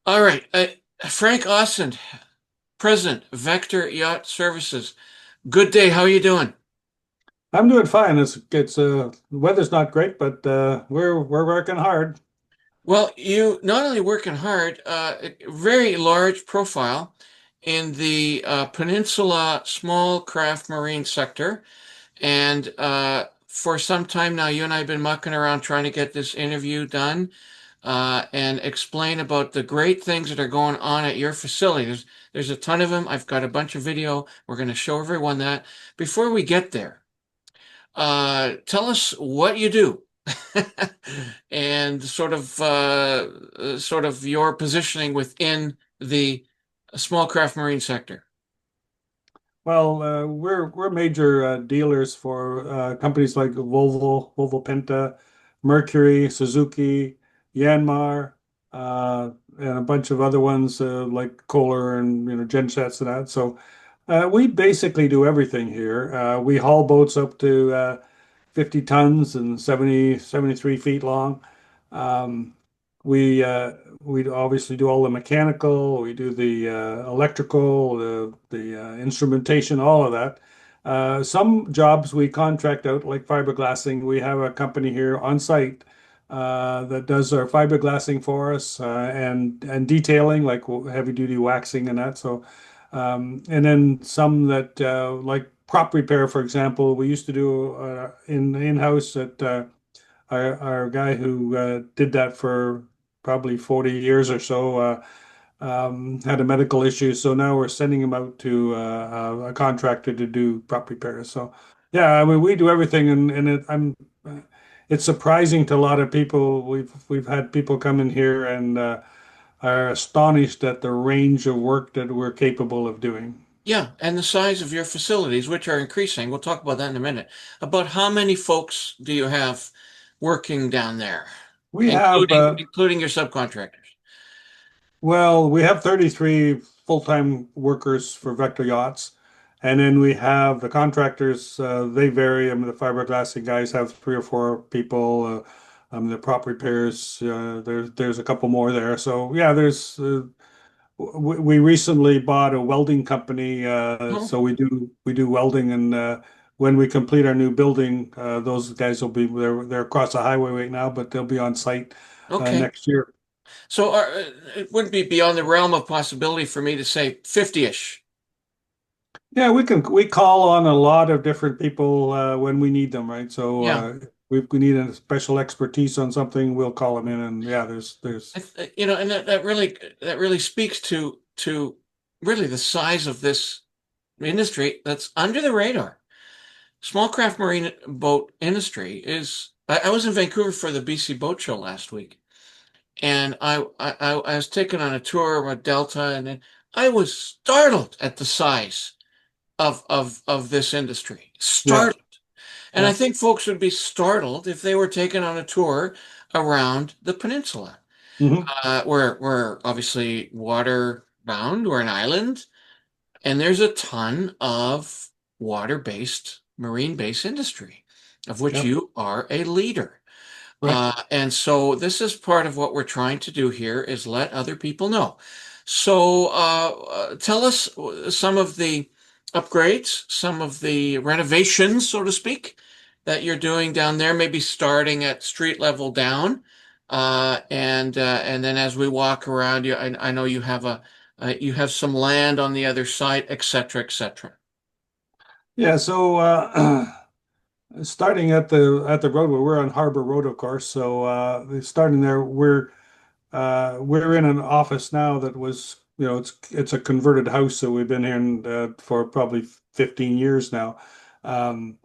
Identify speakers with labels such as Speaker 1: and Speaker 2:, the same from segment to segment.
Speaker 1: All right. Frank Austin, President, Vector Yacht Services. Good day. How are you doing?
Speaker 2: I'm doing fine. It's the weather's not great, but we're working hard.
Speaker 1: Well, you not only working hard, very large profile in the Peninsula small craft marine sector. And for some time now, you and I have been mucking around trying to get this interview done and explain about the great things that are going on at your facility. There's a ton of them. I've got a bunch of video. We're going to show everyone that. Before we get there, tell us what you do and sort of your positioning within the small craft marine sector.
Speaker 2: Well, we're major dealers for companies like Volvo Penta, Mercury, Suzuki, Yanmar, and a bunch of other ones like Kohler and Gensets and that. So we basically do everything here. We haul boats up to 50 tons and 73 feet long. Um, we uh, we obviously do all the mechanical, we do the electrical, the instrumentation, all of that. Some jobs we contract out, like fiberglassing. We have a company here on site that does our fiberglassing for us and detailing, like heavy duty waxing and that. So, and then some that like prop repair, for example, we used to do in-house at our guy who did that for probably 40 years or so had a medical issue. So now we're sending him out to a contractor to do prop repairs. So yeah, I mean, we do everything it's surprising to a lot of people. We've had people come in here and are astonished at the range of work that we're capable of doing.
Speaker 1: Yeah, and the size of your facilities, which are increasing. We'll talk about that in a minute. About how many folks do you have working down there,
Speaker 2: We have
Speaker 1: including your subcontractors?
Speaker 2: Well, we have 33 full-time workers for Vector Yachts. And then we have the contractors, they vary. I mean, the fiberglassing guys have three or four people. The prop repairs, there's a couple more there. So yeah, we recently bought a welding company,
Speaker 1: Oh,
Speaker 2: so we do welding, and when we complete our new building, those guys will be they're across the highway right now, but they'll be on site
Speaker 1: okay.
Speaker 2: next year.
Speaker 1: So it wouldn't be beyond the realm of possibility for me to say 50-ish.
Speaker 2: Yeah, we call on a lot of different people when we need them, right? So
Speaker 1: Yeah.
Speaker 2: we need a special expertise on something, we'll call them in, and yeah, there's
Speaker 1: And that really speaks to really the size of this industry that's under the radar. Small craft marine boat industry is. I was in Vancouver for the BC Boat Show last week, and I was taken on a tour of a Delta, and then I was startled at the size of this industry.
Speaker 2: yeah,
Speaker 1: Startled. And I
Speaker 2: yeah.
Speaker 1: think folks would be startled if they were taken on a tour around the peninsula.
Speaker 2: Hmm.
Speaker 1: We're obviously water bound. We're an island, and there's a ton of water-based, marine-based industry, of which
Speaker 2: Yep,
Speaker 1: you are a leader.
Speaker 2: right.
Speaker 1: And so this is part of what we're trying to do here is let other people know. So tell us some of the upgrades, some of the renovations, so to speak, that you're doing down there, maybe starting at street level down. And then as we walk around, I know you have some land on the other side, et cetera, et cetera.
Speaker 2: Yeah, so starting at the roadway, we're on Harbor Road, of course. So starting there, we're in an office now that was, it's a converted house, so we've been here for probably 15 years now. Um,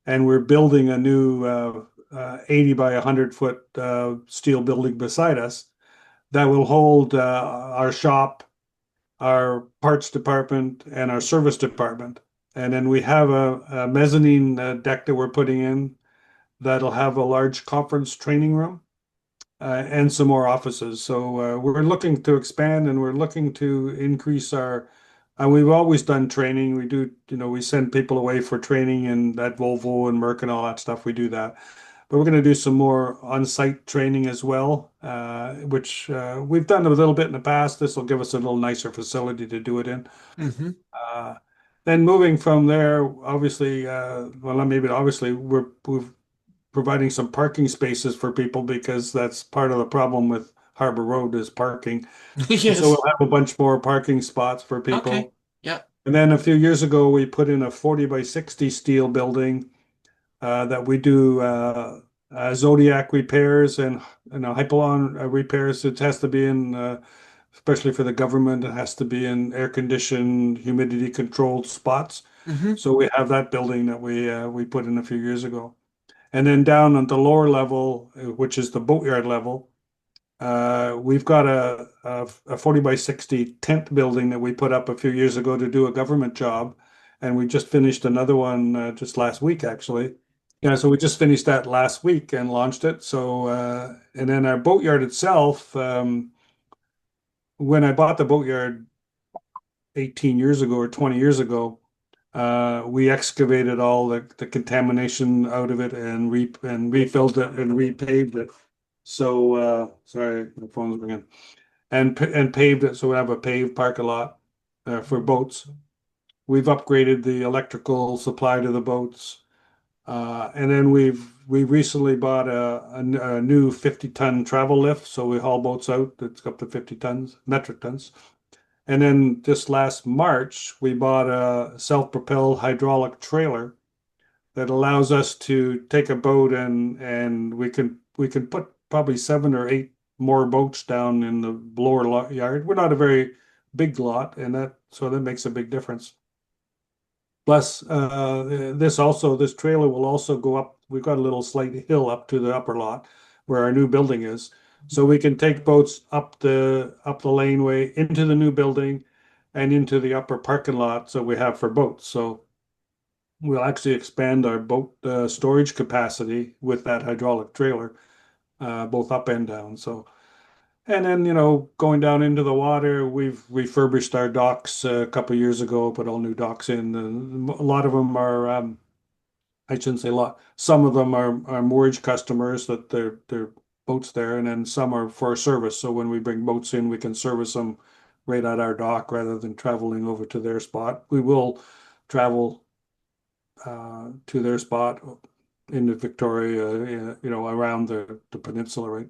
Speaker 2: and we're building a new 80 by 100 foot steel building beside us that will hold our shop, our parts department, and our service department. And then we have a mezzanine deck that we're putting in that'll have a large conference training room and some more offices. So we're looking to expand and we're looking to increase we've always done training. We send people away for training and at Volvo and Merck and all that stuff. We do that. but we're going to do some more on-site training as well, which we've done a little bit in the past. This will give us a little nicer facility to do it in.
Speaker 1: Hmm.
Speaker 2: Uh, then moving from there, obviously, well, not maybe obviously, we're providing some parking spaces for people because that's part of the problem with Harbor Road is parking. And so
Speaker 1: Yes.
Speaker 2: we'll have a bunch more parking spots for
Speaker 1: Okay.
Speaker 2: people.
Speaker 1: Yeah.
Speaker 2: And then a few years ago, we put in a 40 by 60 steel building that we do Zodiac repairs and Hypalon repairs. It has to be in, especially for the government, it has to be in air-conditioned, humidity-controlled spots.
Speaker 1: Hmm.
Speaker 2: So we have that building that we put in a few years ago. And then down at the lower level, which is the boatyard level, we've got a 40 by 60 tent building that we put up a few years ago to do a government job. And we just finished another one just last week, actually. Yeah, so we just finished that last week and launched it. So, and then our boatyard itself, when I bought the boatyard 18 years ago or 20 years ago, we excavated all the contamination out of it and refilled it and repaved it. So, sorry, my phone's ringing. And paved it so we have a paved parking lot for boats. We've upgraded the electrical supply to the boats. And then we recently bought a new 50-ton travel lift, so we haul boats out. It's up to 50 tons, metric tons. And then this last March, we bought a self-propelled hydraulic trailer that allows us to take a boat and we can put probably 7 or 8 more boats down in the lower yard. We're not a very big lot, and that makes a big difference. Plus, this trailer will also go up. We've got a little slight hill up to the upper lot where our new building is. So we can take boats up the laneway into the new building and into the upper parking lot so we have for boats. So we'll actually expand our boat storage capacity with that hydraulic trailer, both up and down. So and then, going down into the water, we've refurbished our docks a couple of years ago, put all new docks in. And a lot of them are, I shouldn't say a lot, some of them are moorage customers that their boats there, and then some are for service. So when we bring boats in, we can service them right at our dock rather than traveling over to their spot. We will travel to their spot into Victoria, around the peninsula, right?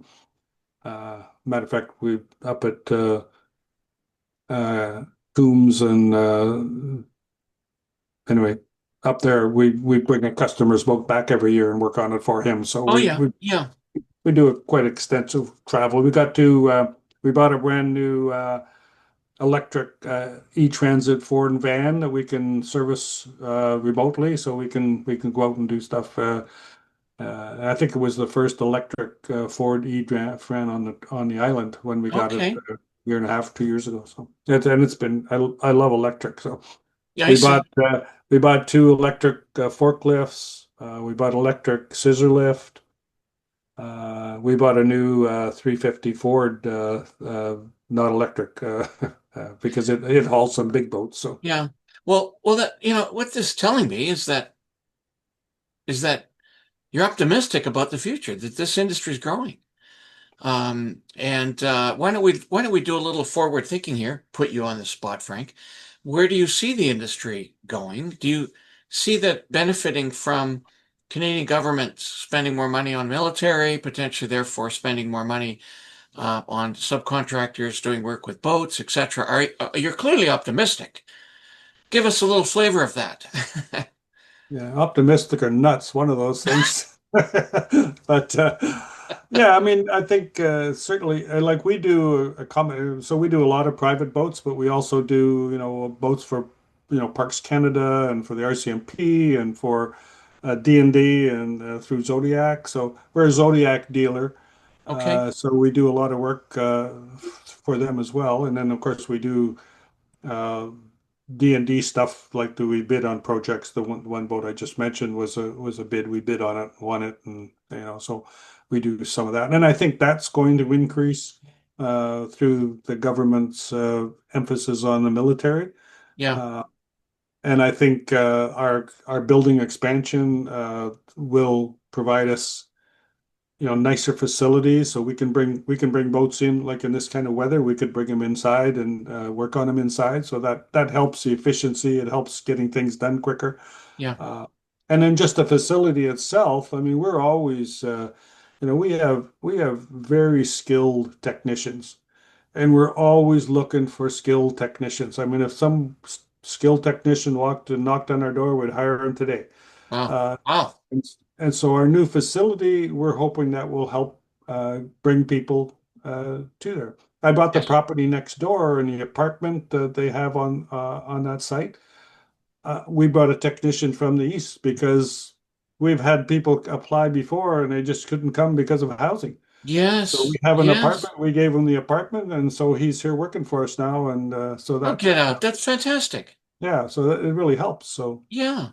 Speaker 2: Matter of fact, we up at uh, Coombs and anyway, up there we bring a customer's boat back every year and work on it for him. So
Speaker 1: Oh
Speaker 2: we
Speaker 1: yeah.
Speaker 2: we,
Speaker 1: Yeah.
Speaker 2: we do a quite extensive travel. We bought a brand new electric e-transit Ford van that we can service remotely, so we can go out and do stuff. I think it was the first electric Ford e-van on the island when we got it
Speaker 1: Okay.
Speaker 2: a year and a half, 2 years ago. So it's been I love electric. So
Speaker 1: Yeah, I
Speaker 2: we
Speaker 1: see.
Speaker 2: bought 2 electric forklifts. We bought electric scissor lift. We bought a new 350 Ford, not electric, because it hauls some big boats. So
Speaker 1: Yeah. Well, that what this is telling me is that you're optimistic about the future, that this industry is growing. And why don't we do a little forward thinking here? Put you on the spot, Frank. Where do you see the industry going? Do you see that benefiting from Canadian government spending more money on military, potentially therefore spending more money on subcontractors doing work with boats, etc.? You're clearly optimistic. Give us a little flavor of that.
Speaker 2: yeah, optimistic or nuts, one of those things. But yeah, I mean, I think certainly, like we do so we do a lot of private boats, but we also do, boats for, Parks Canada and for the RCMP and for D&D and through Zodiac. So we're a Zodiac dealer.
Speaker 1: Okay.
Speaker 2: So we do a lot of work for them as well. And then, of course, we do uh, D&D stuff. Like, do we bid on projects? The one boat I just mentioned was a bid. We bid on it, won it, and so we do some of that. And I think that's going to increase through the government's emphasis on the military.
Speaker 1: Yeah.
Speaker 2: Uh, and I think our building expansion will provide us. nicer facilities, so we can bring boats in, like in this kind of weather, we could bring them inside and work on them inside. So that helps the efficiency. It helps getting things done quicker.
Speaker 1: Yeah.
Speaker 2: Uh, and then just the facility itself. I mean, we're always, we have very skilled technicians, and we're always looking for skilled technicians. I mean, if some skilled technician walked and knocked on our door, we'd hire him today.
Speaker 1: Wow.
Speaker 2: Uh,
Speaker 1: Wow.
Speaker 2: and so our new facility, we're hoping that will help bring people to there. I bought the
Speaker 1: Yes.
Speaker 2: property next door, and the apartment that they have on that site. We brought a technician from the east because we've had people apply before and they just couldn't come because of housing. So we
Speaker 1: Yes.
Speaker 2: have an
Speaker 1: Yes.
Speaker 2: apartment. We gave him the apartment, and so he's here working for us now. And so
Speaker 1: Oh,
Speaker 2: that,
Speaker 1: get out. That's fantastic.
Speaker 2: yeah, so it really helps. So
Speaker 1: Yeah.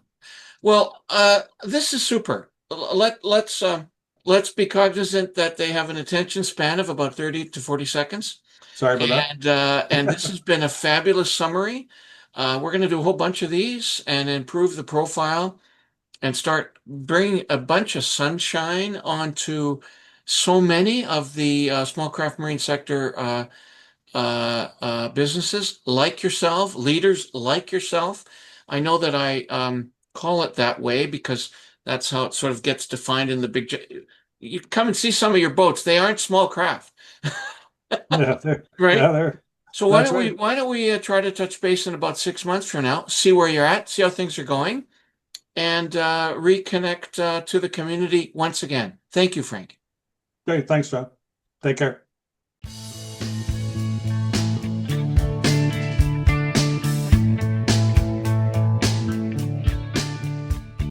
Speaker 1: Well, this is super. Let's be cognizant that they have an attention span of about 30 to 40 seconds.
Speaker 2: sorry about
Speaker 1: And this
Speaker 2: that.
Speaker 1: has been a fabulous summary. We're going to do a whole bunch of these and improve the profile and start bringing a bunch of sunshine onto so many of the small craft marine sector businesses like yourself, leaders like yourself. I know that I call it that way because that's how it sort of gets defined in the You come and see some of your boats. They aren't small craft,
Speaker 2: Yeah,
Speaker 1: right?
Speaker 2: there.
Speaker 1: So
Speaker 2: That's right.
Speaker 1: why don't we try to touch base in about 6 months from now, see where you're at, see how things are going, and reconnect to the community once again. Thank you, Frank.
Speaker 2: Great. Thanks, John. Take care.